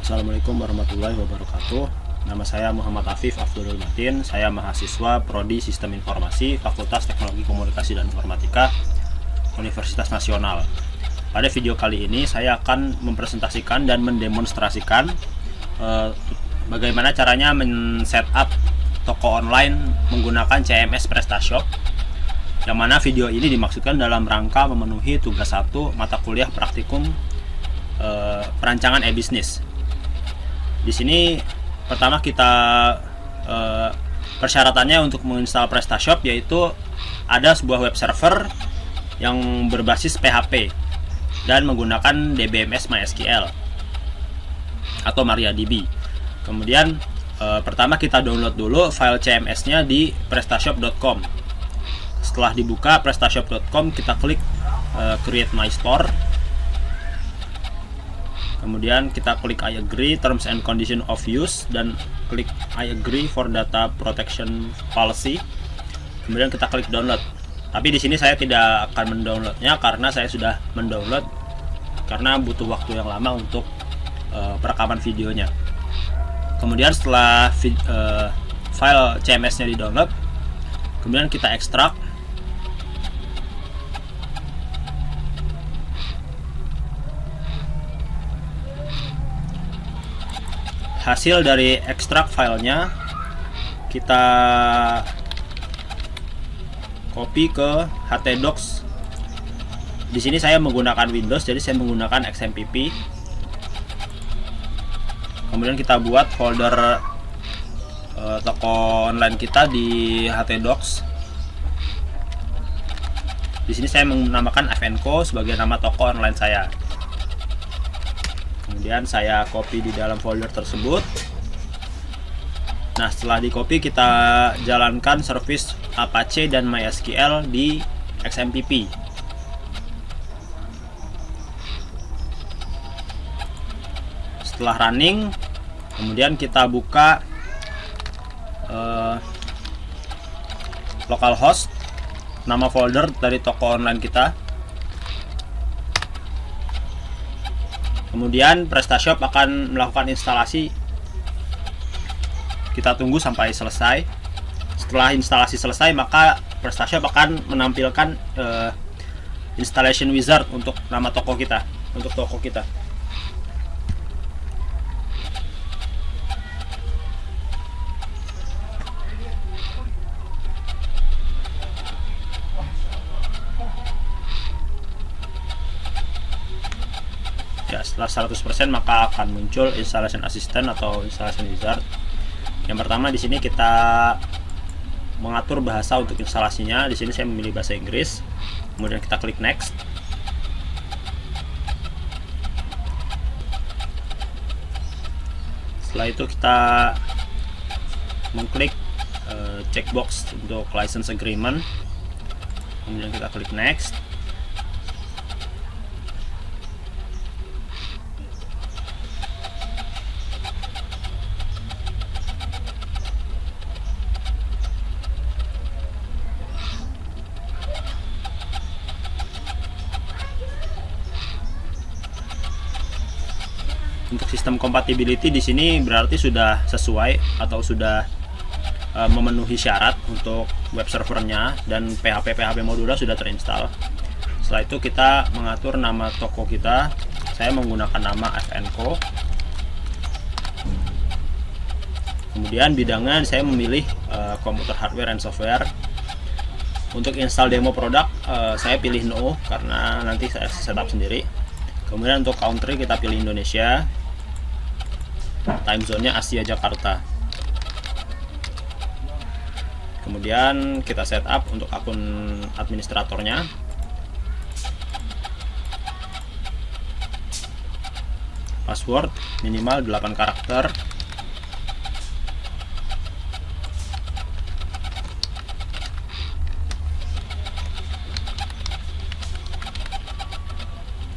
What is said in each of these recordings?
Assalamualaikum warahmatullahi wabarakatuh. Nama saya Muhammad Afif Afdhurul Matin. Saya mahasiswa Prodi Sistem Informasi Fakultas Teknologi Komunikasi dan Informatika Universitas Nasional. Pada video kali ini saya akan mempresentasikan dan mendemonstrasikan bagaimana caranya men-setup toko online menggunakan CMS PrestaShop. Yang mana video ini dimaksudkan dalam rangka memenuhi tugas 1 mata kuliah praktikum perancangan e-bisnis. Di sini pertama kita persyaratannya untuk menginstal PrestaShop yaitu ada sebuah web server yang berbasis PHP dan menggunakan DBMS MySQL atau MariaDB. Kemudian pertama kita download dulu file CMS-nya di prestashop.com. Setelah dibuka prestashop.com, kita klik Create My Store. Kemudian kita klik I agree terms and condition of use dan klik I agree for data protection policy. Kemudian kita klik download. Tapi di sini saya tidak akan mendownloadnya karena saya sudah mendownload karena butuh waktu yang lama untuk perekaman videonya. Kemudian setelah file CMS-nya di-download, kemudian kita ekstrak. Hasil dari ekstrak filenya kita copy ke htdocs. Di sini saya menggunakan Windows, jadi saya menggunakan XMPP. Kemudian kita buat folder toko online kita di htdocs. Di sini saya menamakan FNCO sebagai nama toko online saya. Kemudian saya copy di dalam folder tersebut. Nah, setelah di copy kita jalankan service Apache dan MySQL di XMPP. Setelah running, kemudian kita buka localhost, nama folder dari toko online kita. Kemudian PrestaShop akan melakukan instalasi. Kita tunggu sampai selesai. Setelah instalasi selesai, maka PrestaShop akan menampilkan installation wizard untuk nama toko kita, untuk toko kita. Ya, setelah 100% maka akan muncul installation assistant atau installation wizard. Yang pertama di sini kita mengatur bahasa untuk instalasinya. Di sini saya memilih bahasa Inggris. Kemudian kita klik next. Setelah itu kita mengklik checkbox untuk license agreement. Kemudian kita klik next. Untuk sistem compatibility di sini berarti sudah sesuai atau sudah memenuhi syarat untuk web servernya dan PHP modulnya sudah terinstall. Setelah itu kita mengatur nama toko kita. Saya menggunakan nama FNCO. Kemudian bidangnya saya memilih komputer hardware and software. Untuk install demo produk saya pilih no karena nanti saya setup sendiri. Kemudian untuk country kita pilih Indonesia. Time zone-nya Asia Jakarta. Kemudian kita setup untuk akun administratornya. Password minimal 8 karakter.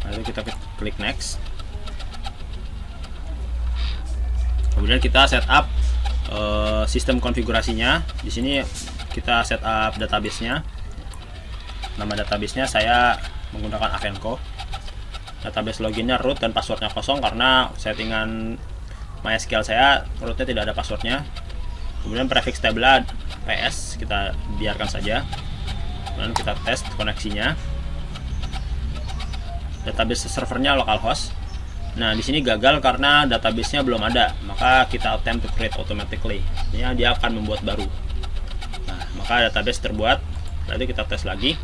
Lalu kita klik next. Kemudian kita setup sistem konfigurasinya. Di sini kita setup database-nya. Nama database-nya saya menggunakan Avenco. Database loginnya root dan passwordnya kosong karena settingan MySQL saya rootnya tidak ada passwordnya. Kemudian prefix table PS kita biarkan saja. Kemudian kita tes koneksinya. Database servernya localhost. Nah, di sini gagal karena database-nya belum ada, maka kita attempt to create automatically. Ini dia akan membuat baru. Nah, maka database terbuat, lalu kita tes lagi.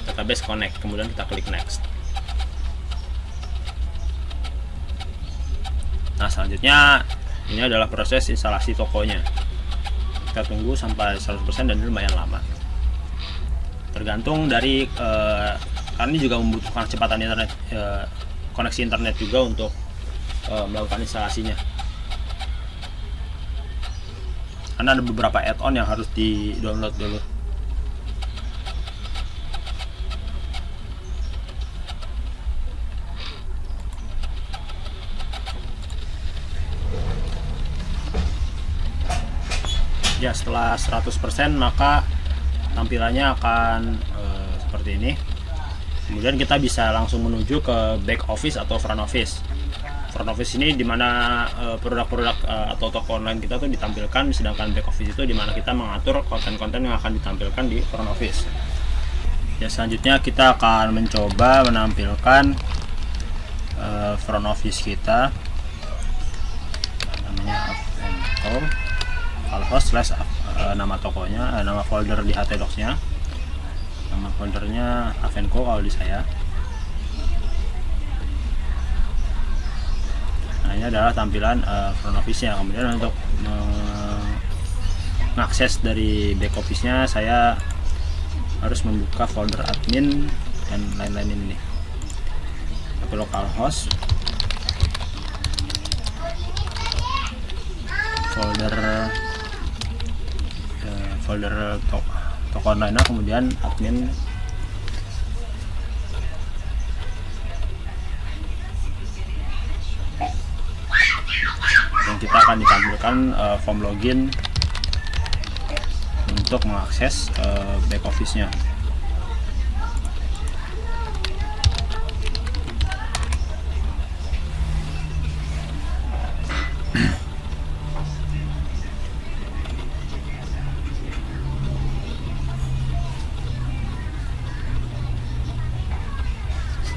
Database connect, kemudian kita klik next. Nah, selanjutnya ini adalah proses instalasi tokonya. Kita tunggu sampai 100% dan ini lumayan lama. Tergantung dari karena ini juga membutuhkan kecepatan internet, koneksi internet juga untuk melakukan instalasinya. Karena ada beberapa add-on yang harus di-download dulu. Ya, setelah 100% maka tampilannya akan seperti ini. Kemudian kita bisa langsung menuju ke back office atau front office. Front office ini dimana produk-produk atau toko online kita tuh ditampilkan, sedangkan back office itu dimana kita mengatur konten-konten yang akan ditampilkan di front office. Ya, selanjutnya kita akan mencoba menampilkan front office kita, namanya localhost slash nama tokonya, nama folder di htdocs nya, nama foldernya Avenco kalau di saya. Nah, ini adalah tampilan front office nya. Kemudian untuk mengakses dari back office nya, saya harus membuka folder admin dan lain-lain ini nih. Tapi localhost, folder toko online, kemudian admin, dan kita akan ditampilkan form login untuk mengakses back office nya.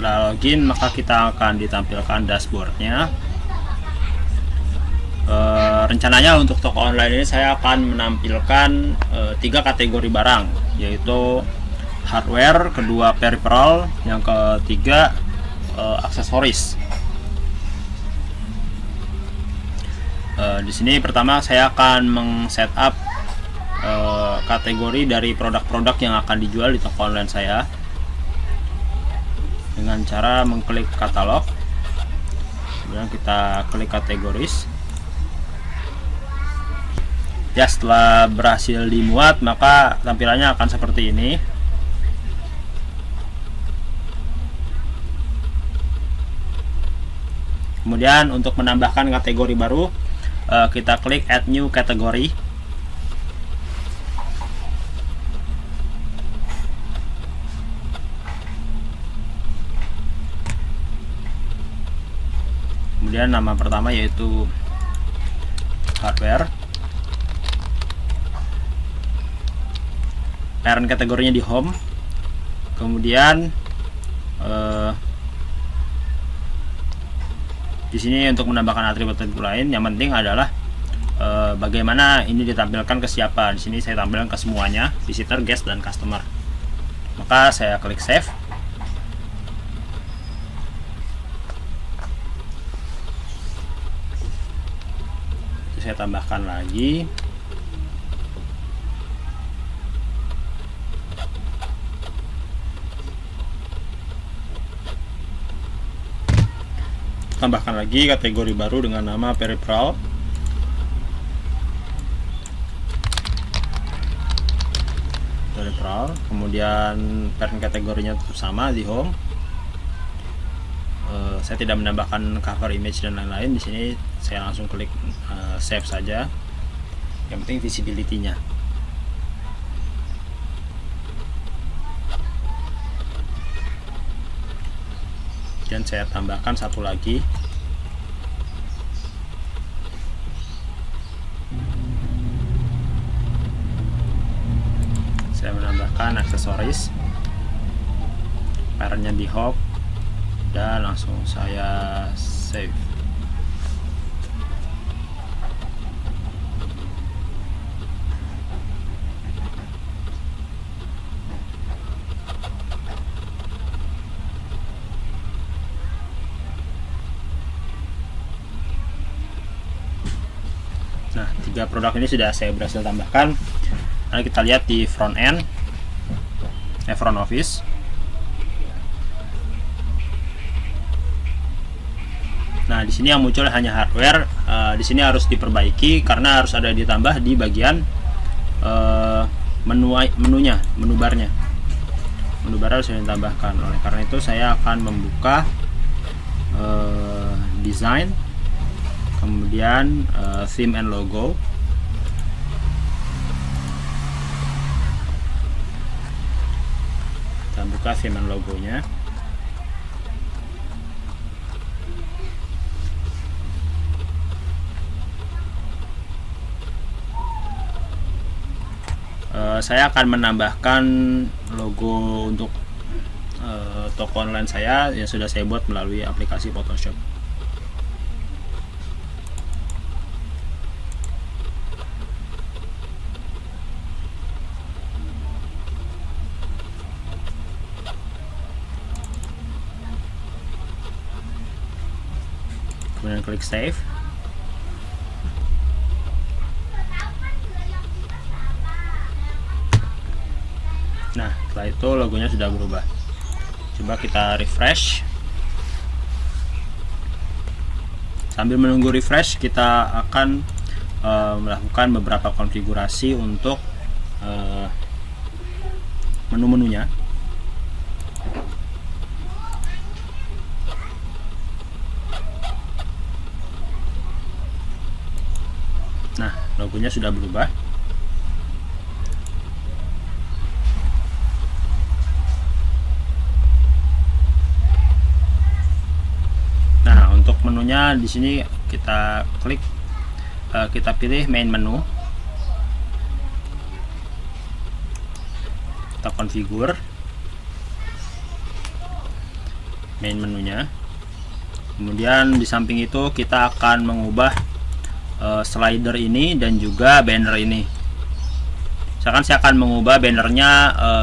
Setelah login, maka kita akan ditampilkan dashboardnya. Rencananya untuk toko online ini saya akan menampilkan 3 kategori barang, yaitu hardware, kedua peripheral, yang ketiga aksesoris. Di sini pertama saya akan meng-setup kategori dari produk-produk yang akan dijual di toko online saya dengan cara mengklik katalog, kemudian kita klik kategoris. Ya, setelah berhasil dimuat, maka tampilannya akan seperti ini. Kemudian untuk menambahkan kategori baru, kita klik add new category. Kemudian nama pertama yaitu hardware, parent kategorinya di home. Kemudian di sini untuk menambahkan atribut lain, yang penting adalah bagaimana ini ditampilkan ke siapa. Di sini saya tampilkan ke semuanya, visitor, guest, dan customer. Maka saya klik save. Saya tambahkan lagi. Tambahkan lagi kategori baru dengan nama peripheral. Kemudian parent kategorinya tetap sama di home. Saya tidak menambahkan cover image dan lain-lain. Di sini saya langsung klik save saja. Yang penting visibility-nya. Dan saya tambahkan satu lagi, tambahkan aksesoris, parentnya di hop, dan langsung saya save. Nah, 3 produk ini sudah saya berhasil tambahkan. Nah, kita lihat di front end, front office. Nah, di sini yang muncul hanya hardware. Di sini harus diperbaiki karena harus ada ditambah di bagian menunya, menu barnya. Menu bar harus ditambahkan. Oleh karena itu saya akan membuka design, kemudian theme and logo. Kita buka theme and logonya. Saya akan menambahkan logo untuk toko online saya yang sudah saya buat melalui aplikasi Photoshop. Kemudian klik save. Nah, setelah itu logonya sudah berubah. Coba kita refresh. Sambil menunggu refresh, kita akan melakukan beberapa konfigurasi untuk menu-menunya. Nah, logonya sudah berubah. Menunya di sini kita klik, kita pilih main menu, kita configure main menunya. Kemudian di samping itu kita akan mengubah slider ini dan juga banner ini. Misalkan saya akan mengubah bannernya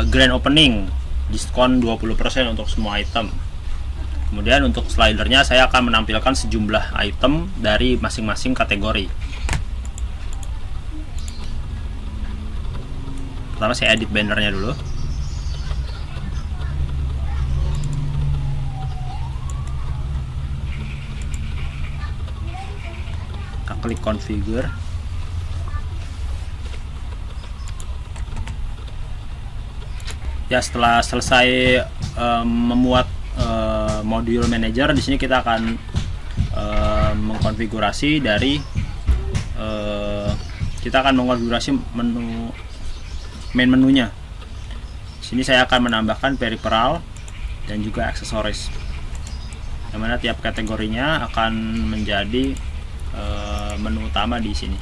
grand opening, diskon 20% untuk semua item. Kemudian untuk slidernya saya akan menampilkan sejumlah item dari masing-masing kategori. Pertama saya edit bannernya dulu. Kita klik configure. Ya, setelah selesai memuat module manager, di sini kita akan mengkonfigurasi dari menu main menunya. Di sini saya akan menambahkan peripheral dan juga aksesoris, yang mana tiap kategorinya akan menjadi menu utama di sini.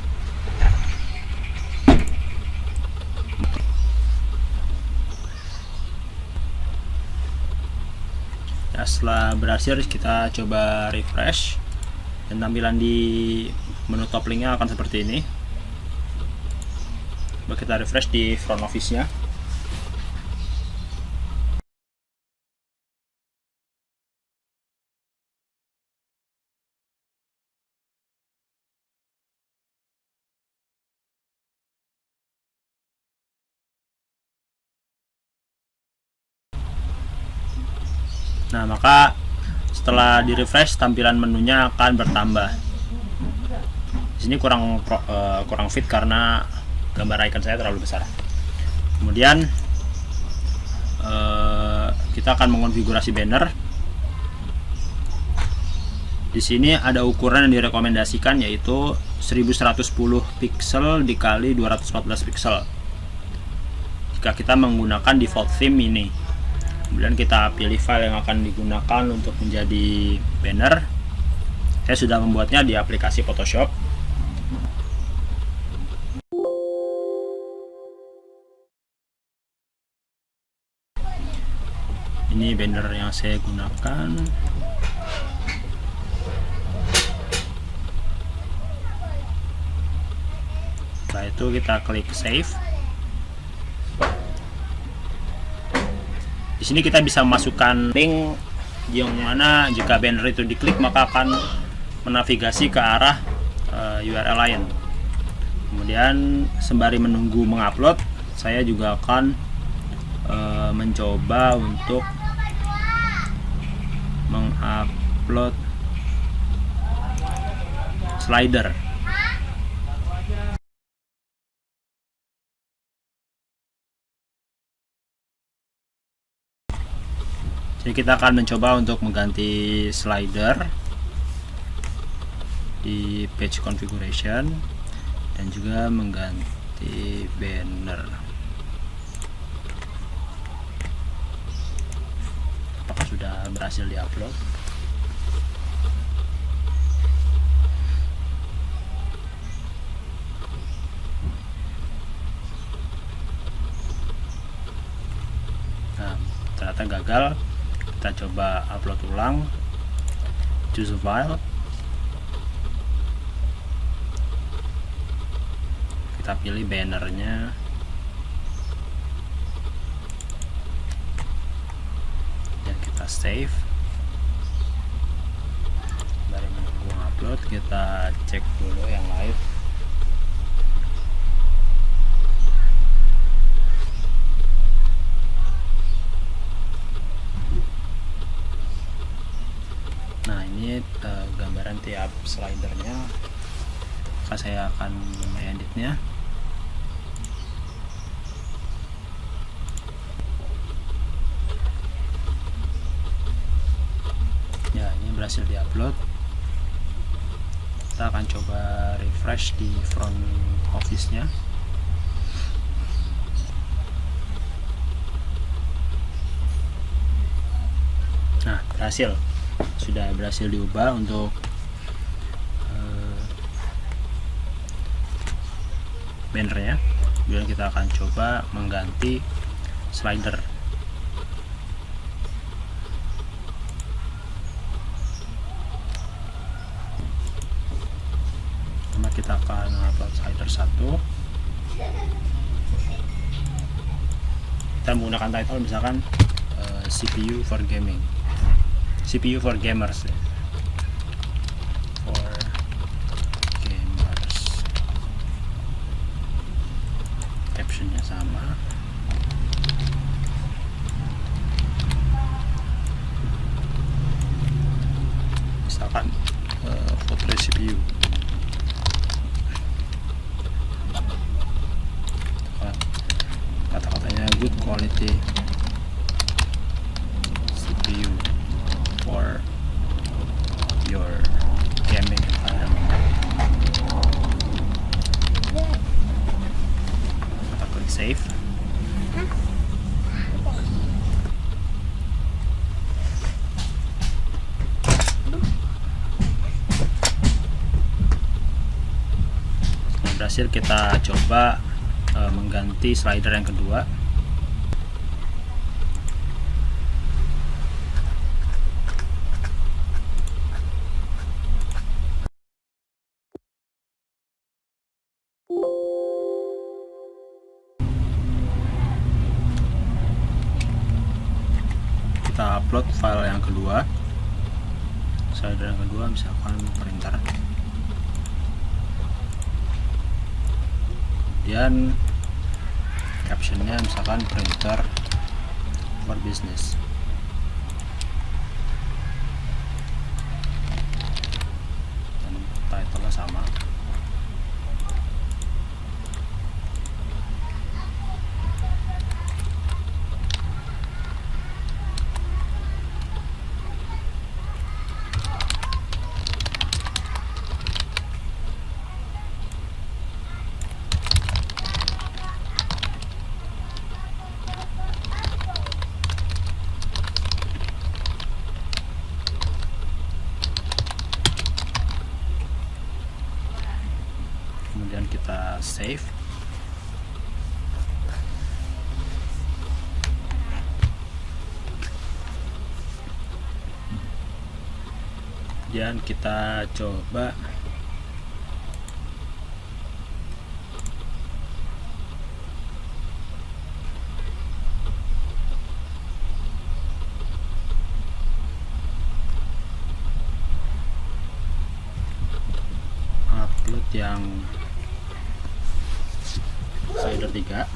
Ya, setelah berhasil kita coba refresh dan tampilan di menu top linknya akan seperti ini. Coba kita refresh di front office nya. Nah, maka setelah di refresh tampilan menunya akan bertambah. Di sini kurang fit karena gambar icon saya terlalu besar. Kemudian kita akan mengonfigurasi banner. Di sini ada ukuran yang direkomendasikan, yaitu 1110 pixel dikali 214 pixel jika kita menggunakan default theme ini. Kemudian kita pilih file yang akan digunakan untuk menjadi banner. Saya sudah membuatnya di aplikasi Photoshop. ini banner yang saya gunakan. Setelah itu kita klik save. Di sini kita bisa masukkan link yang mana jika banner itu diklik maka akan menavigasi ke arah URL lain. Kemudian sembari menunggu mengupload, saya juga akan mencoba untuk mengupload slider. Jadi kita akan mencoba untuk mengganti slider di page configuration dan juga mengganti banner. Apakah sudah berhasil diupload? Nah, ternyata gagal. Kita coba upload ulang. Choose a file. Kita pilih bannernya. Dan kita save. Dari menunggu upload, kita cek dulu yang live. Nah, ini gambaran tiap slidernya. Maka saya akan mengeditnya. Ya, ini berhasil diupload. Kita akan coba refresh di front office-nya. Nah, berhasil. Sudah berhasil diubah untuk bannernya. Kemudian kita akan coba mengganti slider. Pertama kita akan upload slider 1. Kita menggunakan title misalkan CPU for gaming, CPU for gamers ya. For gamers. Captionnya sama. Misalkan foto CPU. Kata-katanya good quality CPU for your gaming environment. Kita klik save. Berhasil. Kita coba mengganti slider yang kedua. Kita upload file yang kedua, slider yang kedua, misalkan printer. Kemudian captionnya misalkan printer for business. Dan title-nya sama. Kemudian kita save. kemudian kita coba upload yang slider 3.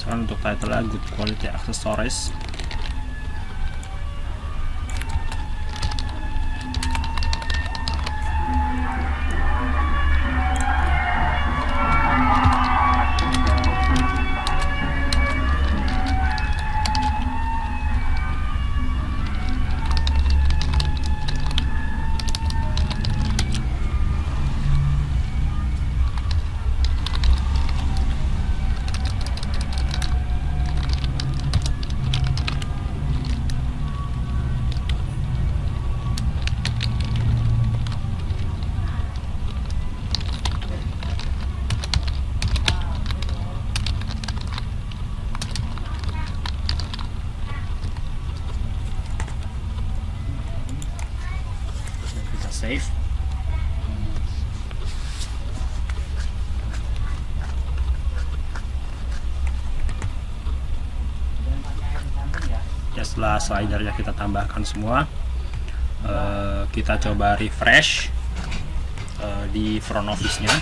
Misalkan untuk title good quality accessories, kita save. Ya, setelah slidernya kita tambahkan semua, kita coba refresh di front office-nya.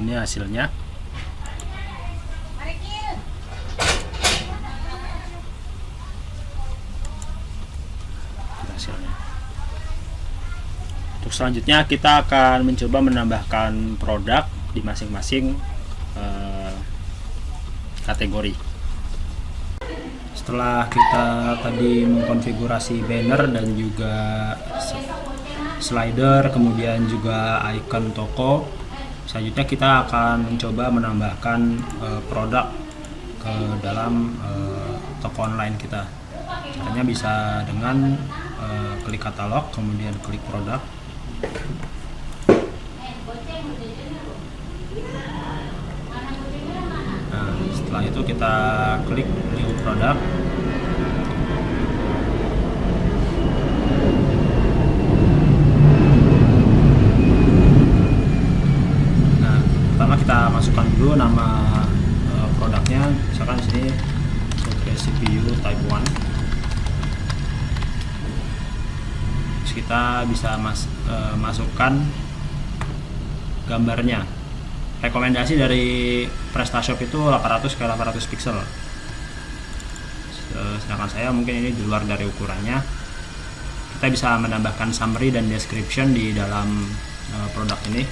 Ini hasilnya. Untuk selanjutnya kita akan mencoba menambahkan produk di masing-masing kategori. Setelah kita tadi mengkonfigurasi banner dan juga slider, kemudian juga icon toko, selanjutnya kita akan mencoba menambahkan produk ke dalam toko online kita. Caranya bisa dengan klik katalog, kemudian klik produk. Nah, setelah itu kita klik new product. Nah, pertama kita masukkan dulu nama produknya, misalkan di sini CPU Type 1. Terus kita bisa masukkan gambarnya. Rekomendasi dari PrestaShop itu 800 x 800 pixel. Sedangkan saya mungkin ini di luar dari ukurannya. Kita bisa menambahkan summary dan description di dalam produk ini.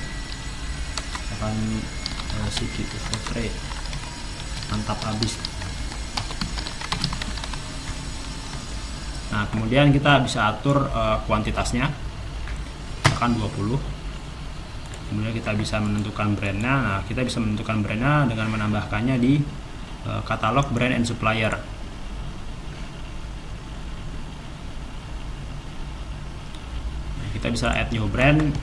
Akan CQ2 Portrait mantap habis. Nah, kemudian kita bisa atur kuantitasnya, misalkan 20. Kemudian kita bisa menentukan brandnya. Nah, kita bisa menentukan brandnya dengan menambahkannya di katalog brand and supplier. Nah, kita bisa add new brand.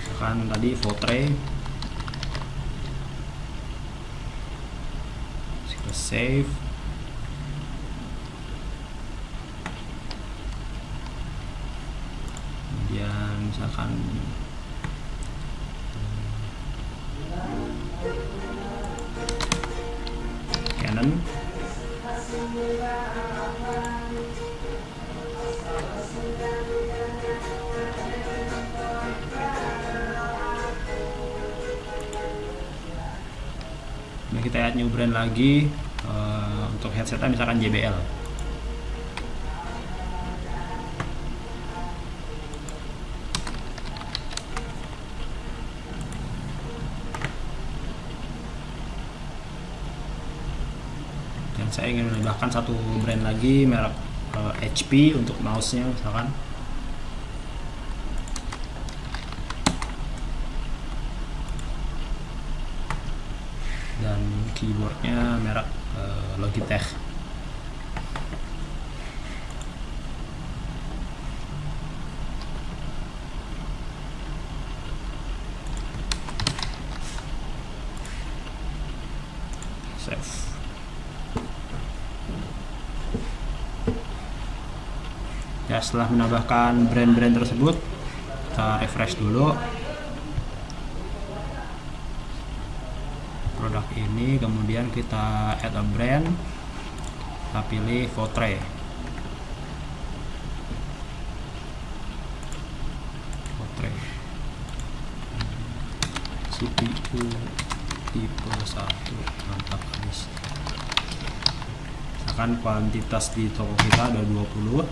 Misalkan tadi Portrait. Kita save. Kemudian misalkan Canon. saya add new brand lagi. Untuk headsetnya misalkan JBL. Dan saya ingin menambahkan satu brand lagi, merek HP untuk mouse-nya misalkan. Dan keyboardnya merek Logitech. Save. Ya, setelah menambahkan brand-brand tersebut, kita refresh dulu produk ini, kemudian kita add a brand, kita pilih Votre. CPU tipe 1, mantap habis. Misalkan kuantitas di toko kita ada 20.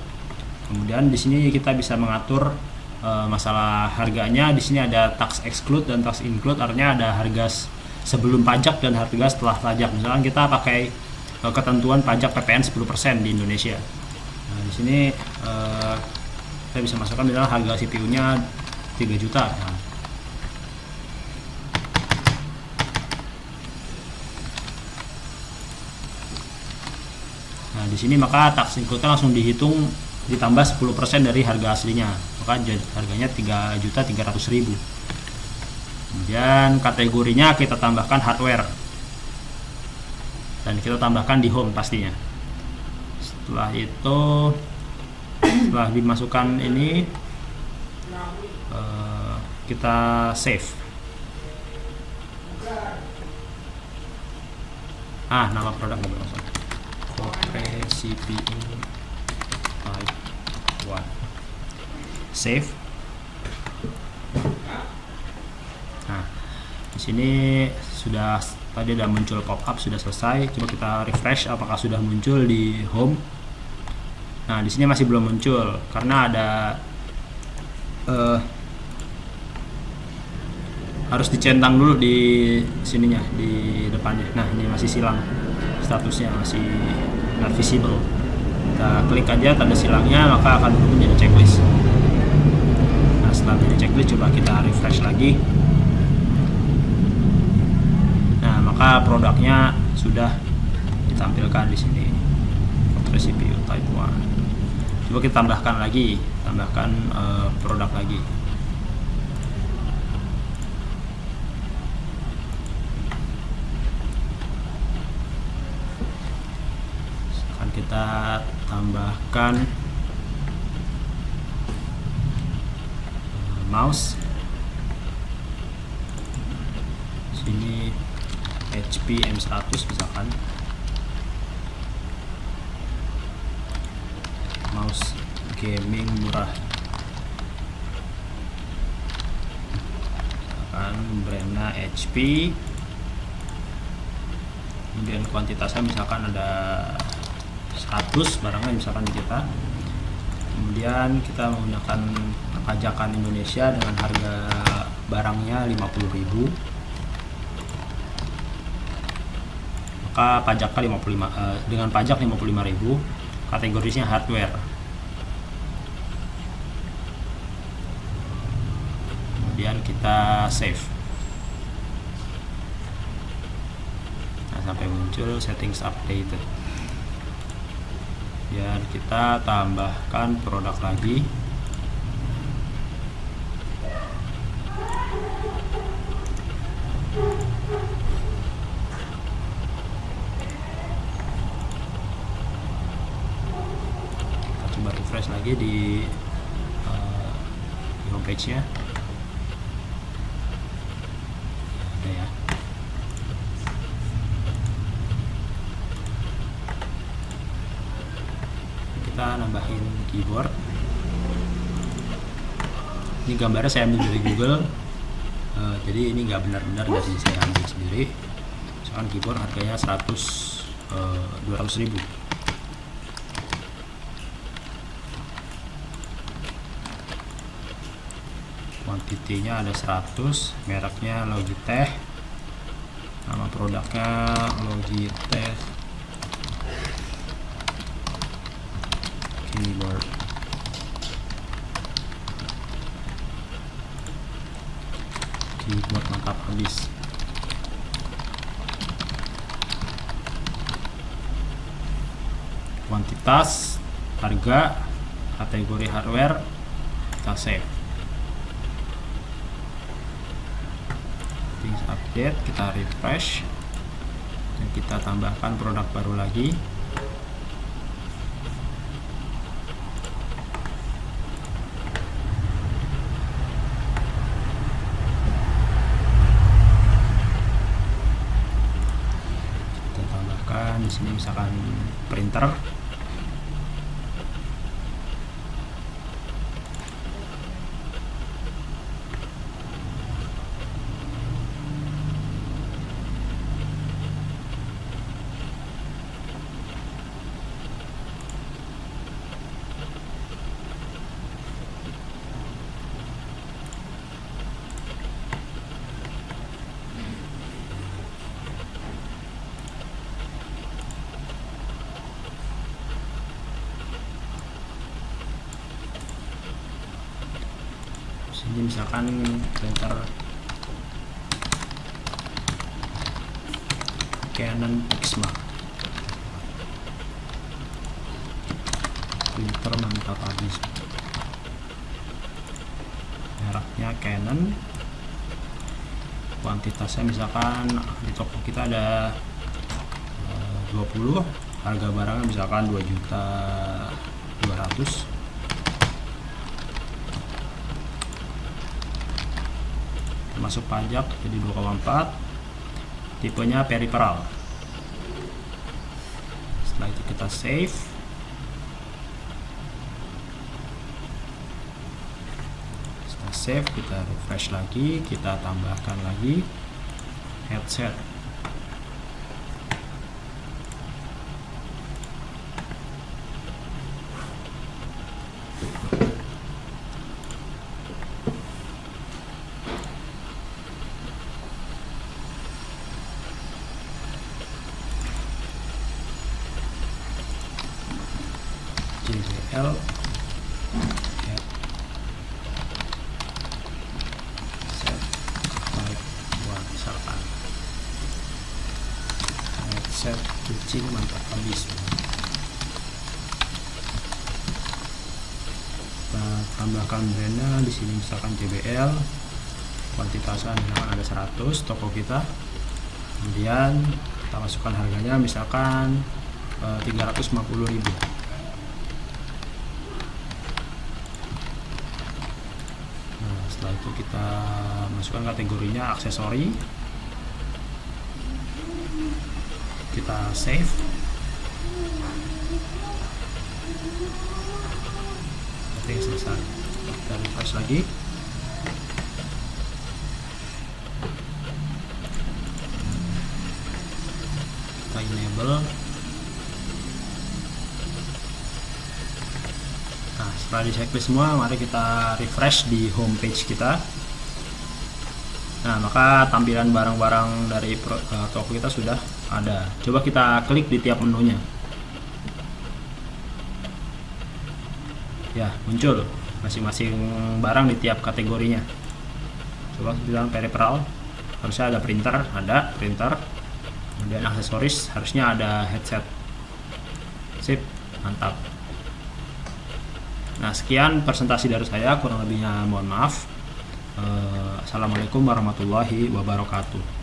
Kemudian di sini kita bisa mengatur masalah harganya. Di sini ada tax exclude dan tax include, artinya ada harga sebelum pajak dan harga setelah pajak. Misalkan kita pakai ketentuan pajak PPN 10% di Indonesia. Nah, di sini kita bisa masukkan misalnya harga CPU-nya 3 juta. Nah, di sini maka tax include langsung dihitung, ditambah 10% dari harga aslinya, maka harganya 3.300.000. Kemudian kategorinya kita tambahkan hardware dan kita tambahkan di home pastinya. Setelah itu, setelah dimasukkan ini, kita save. Nama produk langsung Votre CPU Type 1. Save. Nah, di sini sudah, tadi ada muncul pop-up, sudah selesai. Coba kita refresh apakah sudah muncul di home. Nah, di sini masih belum muncul karena ada harus dicentang dulu di sininya, di depannya. Nah, ini masih silang, statusnya masih not visible. Kita klik aja tanda silangnya, maka akan menjadi checklist. Nah, setelah menjadi checklist, coba kita refresh lagi. Nah, maka produknya sudah ditampilkan di sini, Votre CPU Type 1. Coba kita tambahkan lagi, produk lagi. Kita tambahkan mouse. Sini HP M100 misalkan. Mouse gaming murah. Misalkan brandnya HP. Kemudian kuantitasnya misalkan ada 100 barangnya misalkan di kita. Kemudian kita menggunakan pajakan Indonesia dengan harga barangnya 50.000. Maka pajaknya 55 dengan pajak 55.000. Kategorinya hardware. Kemudian kita save. Nah, sampai muncul settings updated. Biar kita tambahkan produk lagi. Kita coba refresh lagi di homepage-nya. Ada ya. Kita nambahin keyboard. Ini gambarnya saya ambil dari Google, jadi ini nggak benar-benar dari saya ambil sendiri. misalkan keyboard harganya 200.000. Quantity-nya ada 100, mereknya Logitech, nama produknya Logitech keyboard. Keyboard mantap habis. Kuantitas, harga, kategori hardware kita save. Things update, kita refresh dan kita tambahkan produk baru lagi. Kita tambahkan di sini misalkan printer. Ini misalkan printer Canon Pixma, printer mantap habis, mereknya Canon, kuantitasnya misalkan di toko kita ada 20, harga barangnya misalkan 2.200.000. Masuk pajak jadi 2,4, tipenya peripheral. Setelah itu kita save, setelah save kita refresh lagi, kita tambahkan lagi headset. JBL headset Type 1 misalkan, headset kucing mantap habis. Kita tambahkan brandnya di sini misalkan JBL, kuantitasnya misalkan ada 100 toko kita, kemudian kita masukkan harganya misalkan 350.000. Setelah itu kita masukkan kategorinya aksesori, kita save, oke selesai. Kita refresh lagi, kita enable. Nah, setelah di checklist semua, mari kita refresh di home page kita. Nah, maka tampilan barang-barang dari toko kita sudah ada. Coba kita klik di tiap menunya. Ya, muncul masing-masing barang di tiap kategorinya. Coba bilang peripheral, harusnya ada printer, kemudian aksesoris, harusnya ada headset. Sip, mantap. Nah, sekian presentasi dari saya, kurang lebihnya mohon maaf. Assalamualaikum warahmatullahi wabarakatuh.